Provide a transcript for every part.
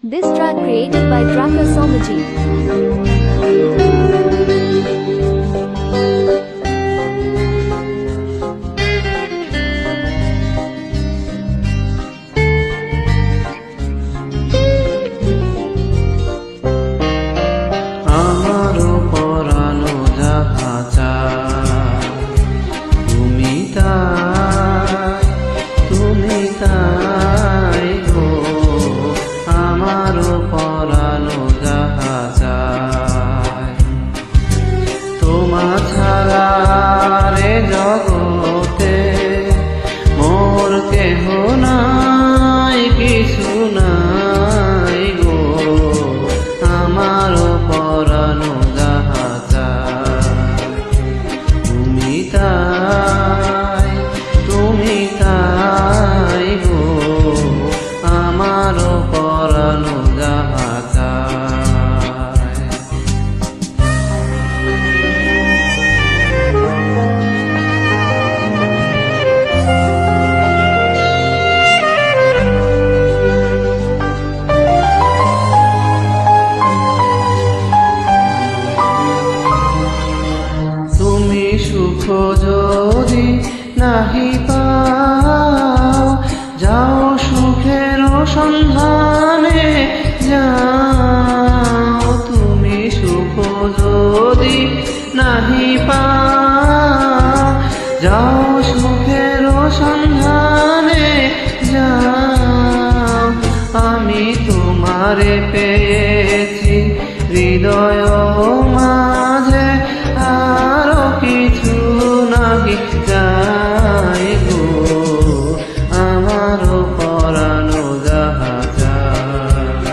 This track created by Tracker Somajit. জগতে মোর কেহ নাই, কিছু নাই গো, আমার পরানো যাহা চায়। তুমি তাই গো, আমার পরানো যাহা চায়। সুখ যদি নাহি পাও, যাও সুখের সন্ধানে যাও। তুমি সুখ যদি নাহি পাও, যাও সুখের সন্ধানে যাও। আমি তোমারে পেয়েছি হৃদয় মাঝে, আরো কিছু নাহি চাই গো, আমার পরানো যাহা চায়।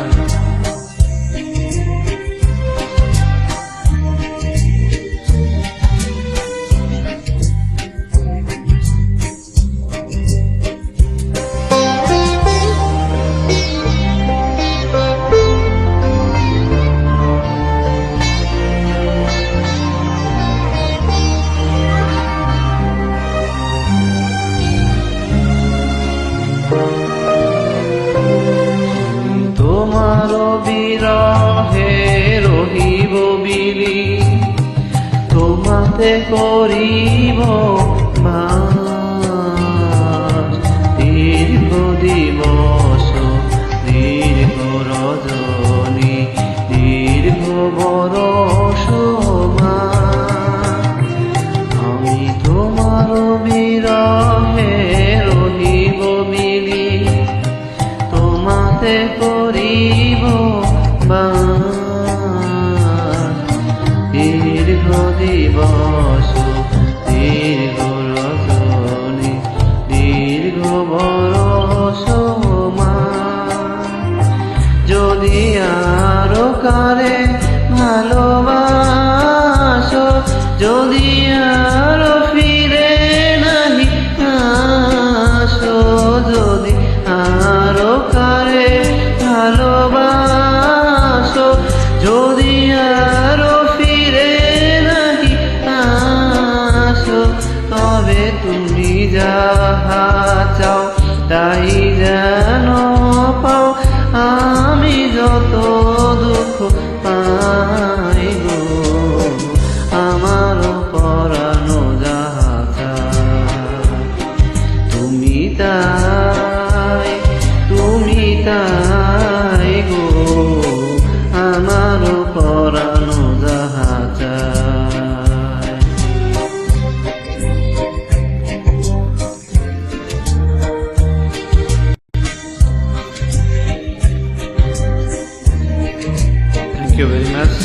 তোমার বিরহে রহিব বিলি, তোমাতে করিব বাস। দীর্ঘ দিবস দীর্ঘ রজনী, দীর্ঘ বরষ মাস। আমি তোমার বিরহে রহিব বিলি, তোমাতে করিব বাস। দীর্ঘ দিবস দীর্ঘ রজনী, দীর্ঘ বরষ মাস। যদি আরো কারে ভালোবাসো, যদি আরো ফিরে নাহি আসো, যদি আরো কারে ভালোবাসো, যদি আরো ফিরে নাহি আসো, তবে তুমি যাহা চাও তাই যেন পাও। আমি যত দুঃখ পাই গো, আমার পরানো যাহা চায়। তুমি তাই গো, আমার পরানো যাহা চায়। Thank you very much.